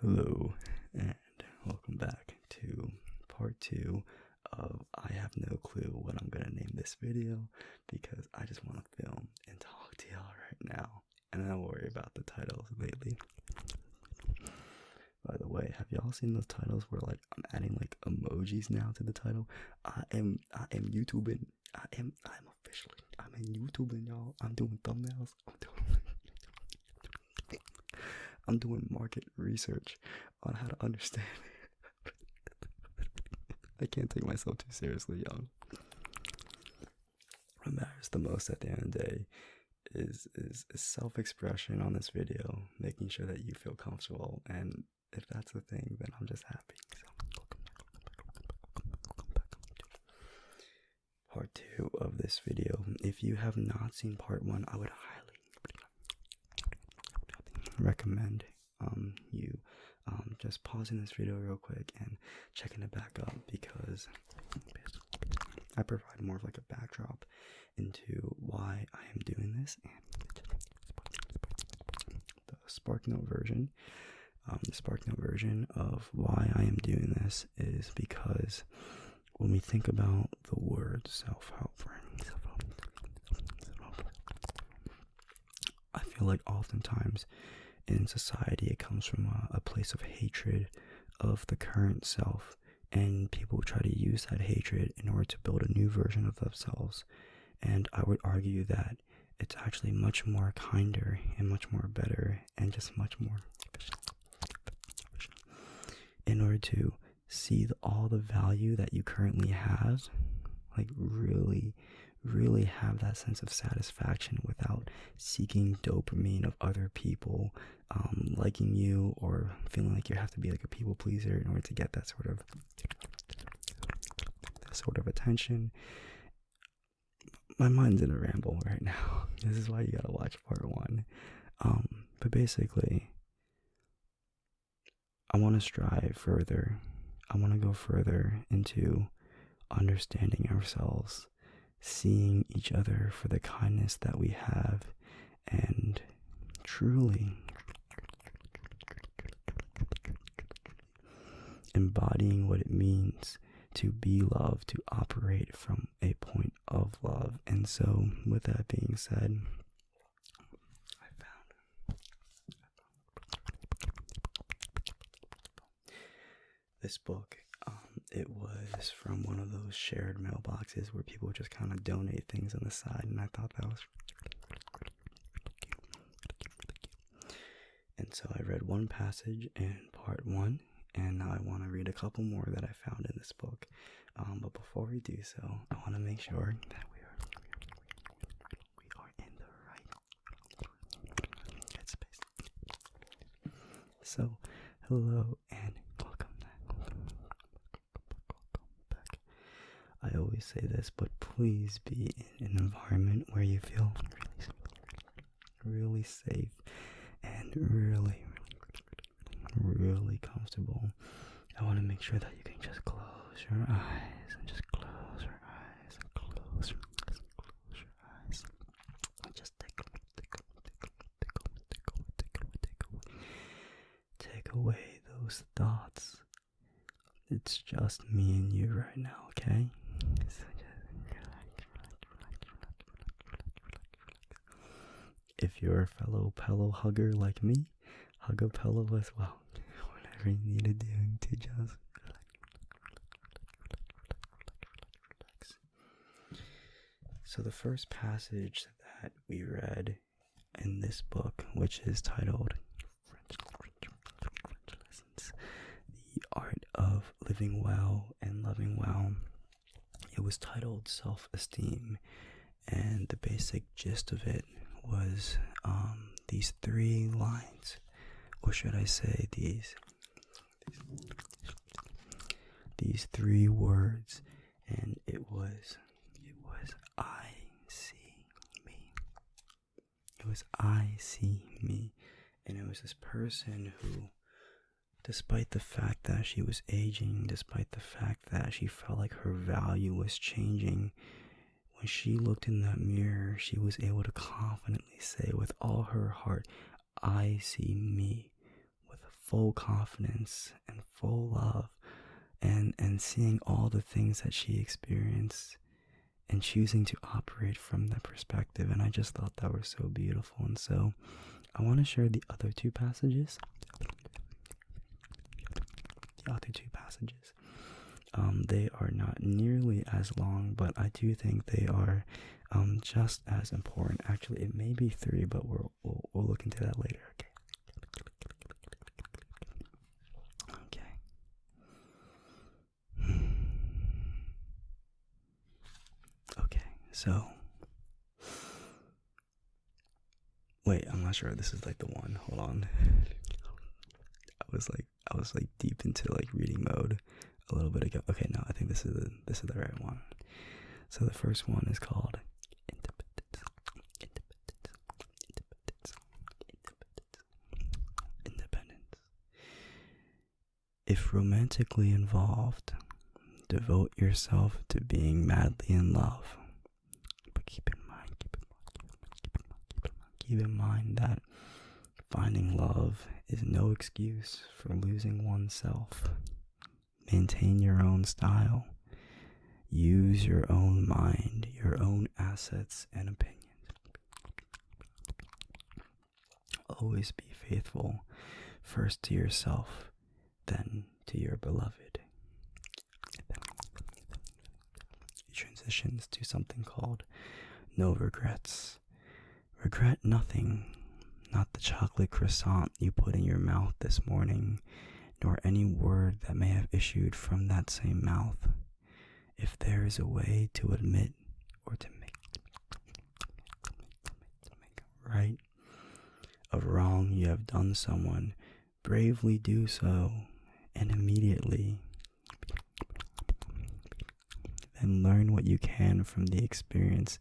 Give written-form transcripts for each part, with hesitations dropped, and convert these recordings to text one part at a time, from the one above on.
Hello, and welcome back to part 2 of I have no clue what I'm gonna name this video because I just want to film and talk to y'all right now, and I don't worry about the titles lately. By the way, have y'all seen those titles where like I'm adding like emojis now to the title? I am YouTubing. I'm in YouTubing, y'all. I'm doing thumbnails. I'm doing market research on how to understand. I can't take myself too seriously, y'all. What matters the most at the end of the day is self-expression on this video, making sure that you feel comfortable, and if that's the thing, then I'm just happy. So, welcome back to part 2 of this video. If you have not seen part 1, I would highly recommend you just pausing this video real quick and checking it back up, because I provide more of like a backdrop into why I am doing this. And the SparkNote version of why I am doing this is because when we think about the word self-help, I feel like oftentimes in society it comes from a place of hatred of the current self, and people try to use that hatred in order to build a new version of themselves. And I would argue that it's actually much more kinder and much more better and just much more efficient in order to see all the value that you currently have, like really have that sense of satisfaction without seeking dopamine of other people liking you, or feeling like you have to be like a people pleaser in order to get that sort of attention. My mind's in a ramble right now. This is why you gotta watch part 1. But basically, I want to strive further. I want to go further into understanding ourselves, seeing each other for the kindness that we have, and truly embodying what it means to be loved, to operate from a point of love. And so, with that being said, I found this book. It was from one of those shared mailboxes where people just kind of donate things on the side, and I thought that was really cute. And so I read one passage in part 1, and now I want to read a couple more that I found in this book. But before we do so, I want to make sure that we are in the right headspace. So, hello and welcome back. I always say this, but please be in an environment where you feel really safe and really comfortable. I want to make sure that you can just close your eyes and just close your eyes and close your eyes and close your eyes. And just take away those thoughts. It's just me and you right now, okay? So just relax. If you're a fellow pillow hugger like me, hug a pillow as well. Whatever you need to do to just relax. So the first passage that we read in this book, which is titled French Lessons, The Art of Living Well and Loving Well, it was titled Self-Esteem, and the basic gist of it was these 3 lines, or should I say these 3 words, and it was I see me. It was I see me. And it was this person who, despite the fact that she was aging, despite the fact that she felt like her value was changing, when she looked in that mirror, she was able to confidently say with all her heart, I see me, with full confidence and full love, and seeing all the things that she experienced and choosing to operate from that perspective. And I just thought that was so beautiful. And so I want to share the other two passages. They are not nearly as long, but I do think they are just as important. Actually, it may be 3, but we'll look into that later. Okay. Okay, so wait, I'm not sure if this is like the one. Hold on. I was like deep into like reading mode a little bit ago. Okay, no, I think this is the right one. So the first one is called Independence. If romantically involved, devote yourself to being madly in love. But keep in mind that finding love is no excuse for losing oneself. Maintain your own style. Use your own mind, your own assets and opinions. Always be faithful, first to yourself, then to your beloved. It transitions to something called no regrets. Regret nothing, not the chocolate croissant you put in your mouth this morning, nor any word that may have issued from that same mouth. If there is a way to admit or to make right of wrong you have done someone, bravely do so, and immediately. Then learn what you can from the experience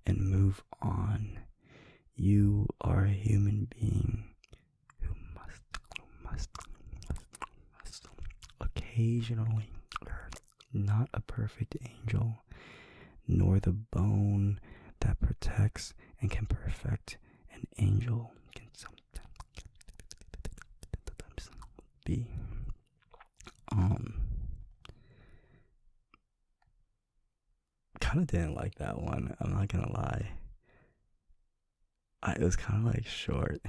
and move on. You are a human being who must occasionally hurt, not a perfect angel, nor the bone that protects and can perfect an angel can sometimes be. Kind of didn't like that one, I'm not gonna lie. It was kind of like short.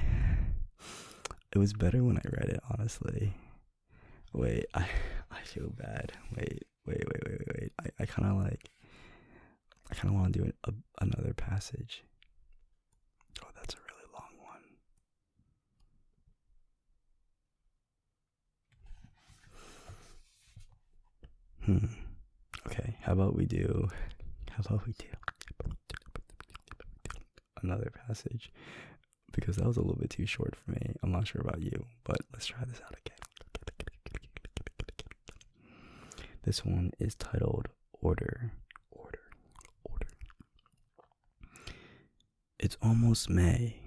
It was better when I read it, honestly. Wait, I feel bad. Wait. I kind of want to do another passage. Oh, that's a really long one. Okay, how about we do another passage, because that was a little bit too short for me. I'm not sure about you, but let's try this out again. This one is titled Order. It's almost May,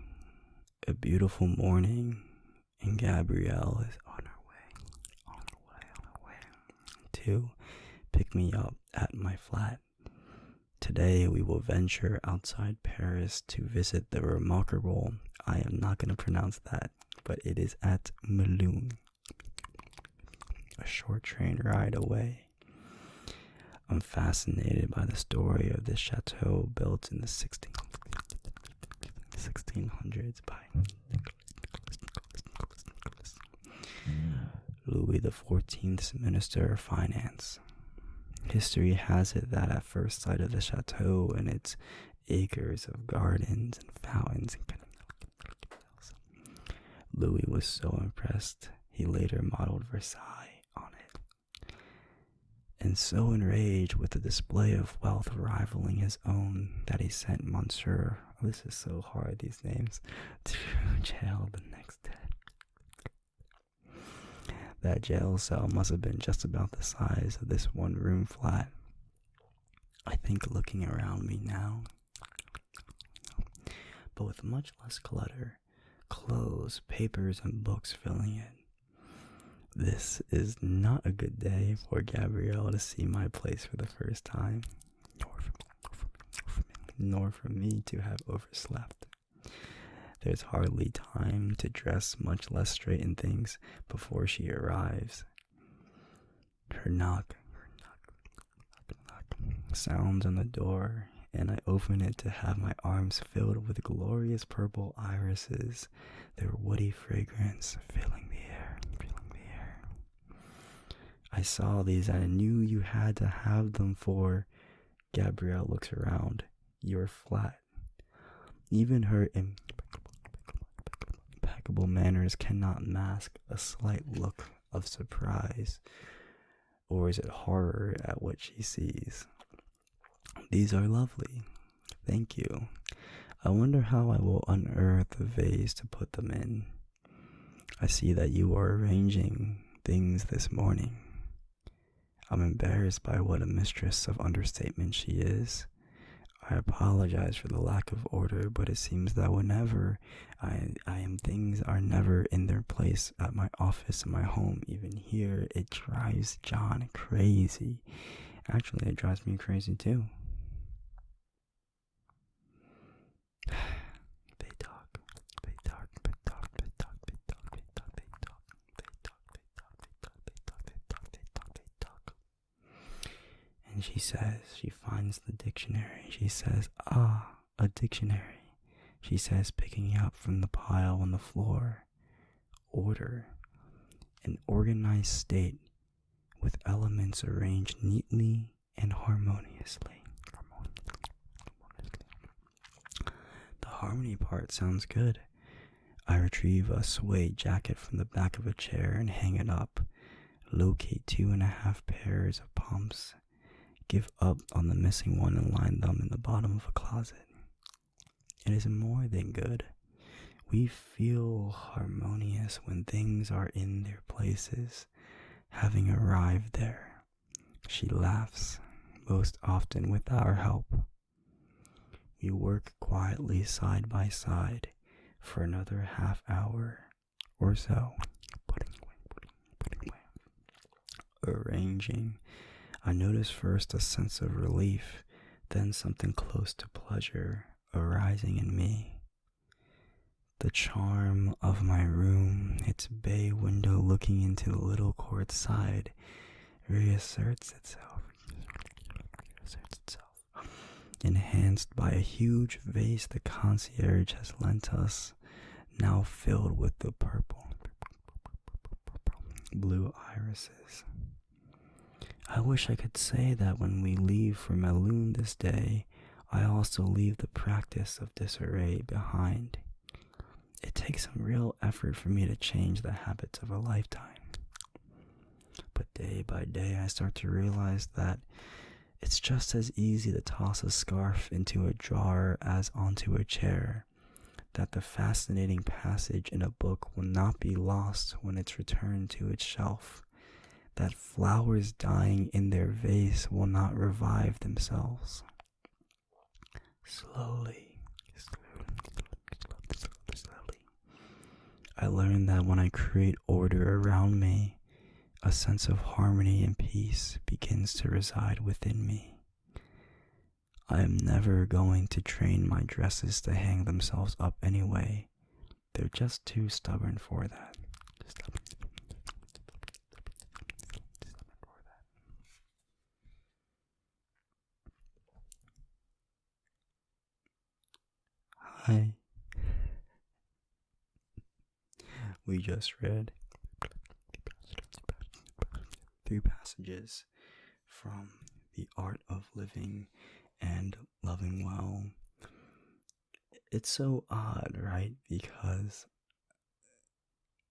a beautiful morning, and Gabrielle is on her way to pick me up at my flat. Today we will venture outside Paris to visit the remarkable, I am not going to pronounce that, but it is at Melun, a short train ride away. I'm fascinated by the story of this chateau built in the 1600s by Louis XIV's Minister of Finance. History has it that at first sight of the chateau and its acres of gardens and fountains and canals, Louis was so impressed he later modeled Versailles on it. And so enraged with the display of wealth rivaling his own that he sent Monsieur, this is so hard, these names, to jail the next day. That jail cell must have been just about the size of this one-room flat. I think looking around me now, but with much less clutter, clothes, papers, and books filling it. This is not a good day for Gabrielle to see my place for the first time, nor for me to have overslept. There's hardly time to dress, much less straighten things before she arrives. Her knock sounds on the door, and I open it to have my arms filled with glorious purple irises, their woody fragrance filling the air. I saw these and I knew you had to have them for. Gabrielle looks around. You're flat. Even her impeccable manners cannot mask a slight look of surprise. Or is it horror at what she sees? These are lovely. Thank you. I wonder how I will unearth the vase to put them in. I see that you are arranging things this morning. I'm embarrassed by what a mistress of understatement she is. I apologize for the lack of order, but it seems that whenever I am, things are never in their place at my office, in my home, even here. It drives John crazy. Actually, it drives me crazy too. And she says, she finds the dictionary. She says, a dictionary. She says, picking up from the pile on the floor. Order. An organized state with elements arranged neatly and harmoniously. The harmony part sounds good. I retrieve a suede jacket from the back of a chair and hang it up. Locate 2.5 pairs of pumps. Give up on the missing one and line them in the bottom of a closet. It is more than good. We feel harmonious when things are in their places, having arrived there. She laughs, most often with our help. We work quietly side by side for another half hour or so, putting away, arranging. I notice first a sense of relief, then something close to pleasure arising in me. The charm of my room, its bay window looking into the little court side, reasserts itself, enhanced by a huge vase the concierge has lent us, now filled with the purple, blue irises. I wish I could say that when we leave for Melun this day, I also leave the practice of disarray behind. It takes some real effort for me to change the habits of a lifetime. But day by day, I start to realize that it's just as easy to toss a scarf into a jar as onto a chair, that the fascinating passage in a book will not be lost when it's returned to its shelf, that flowers dying in their vase will not revive themselves. Slowly, I learned that when I create order around me, a sense of harmony and peace begins to reside within me. I am never going to train my dresses to hang themselves up anyway. They're just too stubborn for that. Hi. We just read 3 passages from The Art of Living and Loving Well. It's so odd, right? Because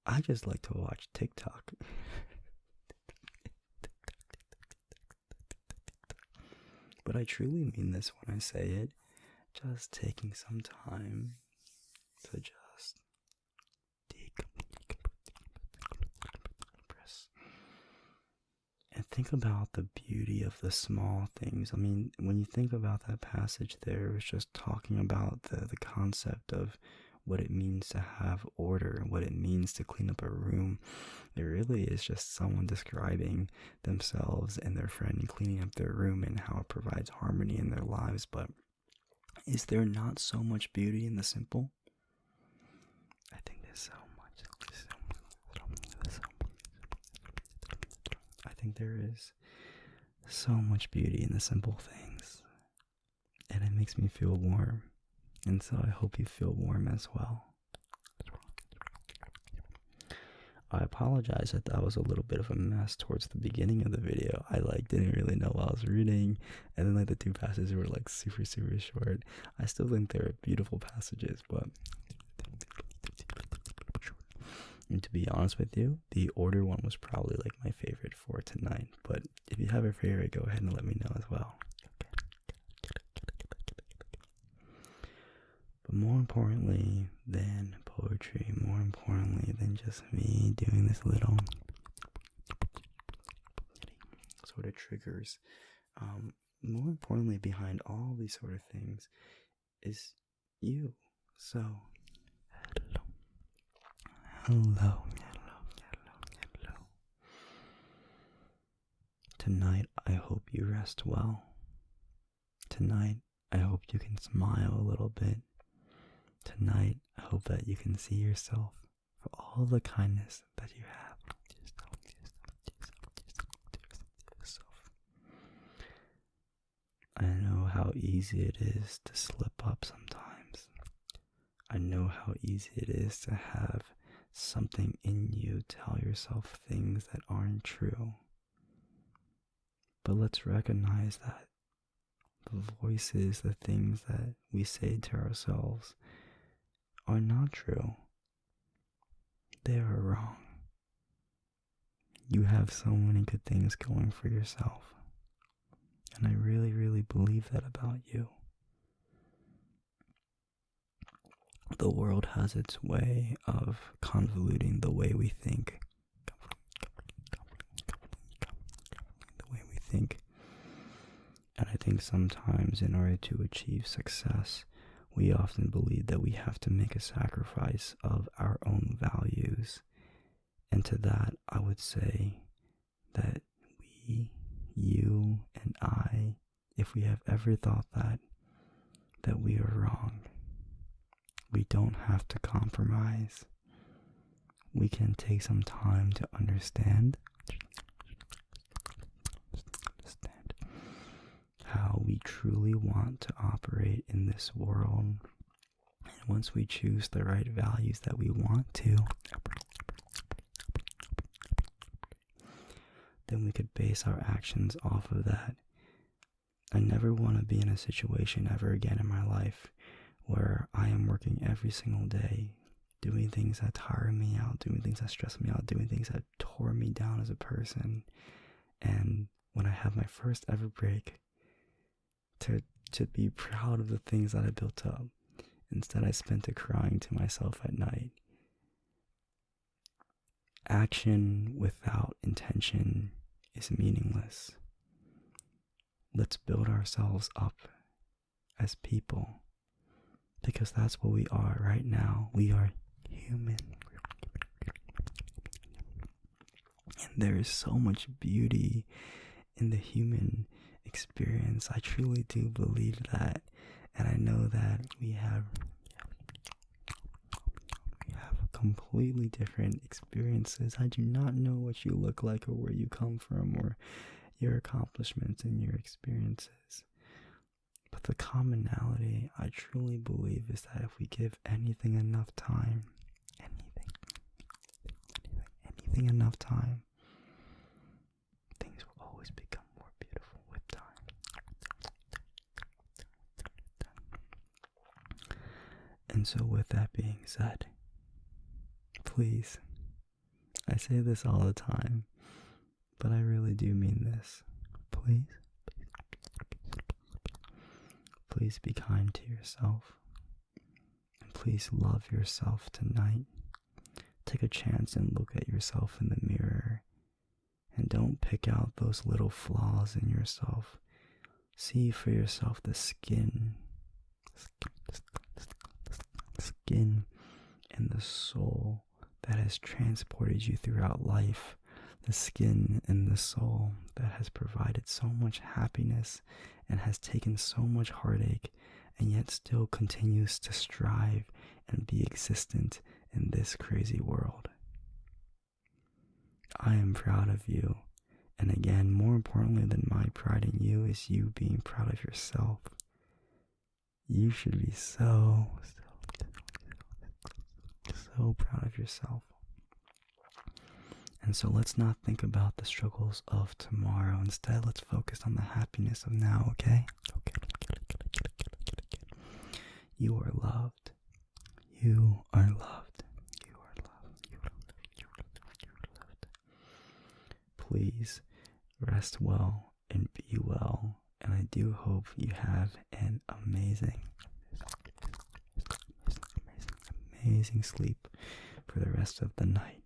I just like to watch TikTok. But I truly mean this when I say it. Just taking some time to just decompress and think about the beauty of the small things. I mean, when you think about that passage there, it's just talking about the concept of what it means to have order, what it means to clean up a room. It really is just someone describing themselves and their friend cleaning up their room and how it provides harmony in their lives. But is there not so much beauty in the simple? I think there is so much beauty in the simple things, and it makes me feel warm, and so I hope you feel warm as well. I apologize that was a little bit of a mess towards the beginning of the video. I didn't really know what I was reading, and then the two passages were super short. I still think they're beautiful passages, but and to be honest with you, the order one was probably my favorite for tonight. But if you have a favorite, go ahead and let me know as well. But more importantly than poetry, more importantly than just me doing this little sort of triggers, more importantly behind all these sort of things is you. So, hello. Tonight, I hope you rest well. Tonight, I hope you can smile a little bit. Tonight, I hope that you can see yourself for all the kindness that you have. I know how easy it is to slip up sometimes. I know how easy it is to have something in you tell yourself things that aren't true. But let's recognize that the voices, the things that we say to ourselves are not true. They are wrong. You have so many good things going for yourself. And I really, really believe that about you. The world has its way of convoluting the way we think. And I think sometimes in order to achieve success, we often believe that we have to make a sacrifice of our own values. And to that, I would say that you and I, if we have ever thought that we are wrong, we don't have to compromise. We can take some time to understand how we truly want to operate in this world. And once we choose the right values that we want to, then we could base our actions off of that. I never want to be in a situation ever again in my life where I am working every single day, doing things that tire me out, doing things that stress me out, doing things that tore me down as a person. And when I have my first ever break, to be proud of the things that I built up. Instead, I spent it crying to myself at night. Action without intention is meaningless. Let's build ourselves up as people, because that's what we are right now. We are human. And there is so much beauty in the human experience. I truly do believe that, and I know that we have completely different experiences. I do not know what you look like or where you come from or your accomplishments and your experiences, but the commonality I truly believe is that if we give anything enough time, anything enough time, things will always become more beautiful with time. And so with that being said, please, I say this all the time, but I really do mean this. Please be kind to yourself. And please love yourself tonight. Take a chance and look at yourself in the mirror. And don't pick out those little flaws in yourself. See for yourself the skin and the soul that has transported you throughout life. The skin and the soul that has provided so much happiness and has taken so much heartache and yet still continues to strive and be existent in this crazy world. I am proud of you. And again, more importantly than my pride in you is you being proud of yourself. You should be so proud of yourself. And so let's not think about the struggles of tomorrow. Instead, let's focus on the happiness of now, okay? You are loved. You are loved. You are loved. You are loved. You are loved. You are loved. Please rest well and be well. And I do hope you have an amazing sleep for the rest of the night.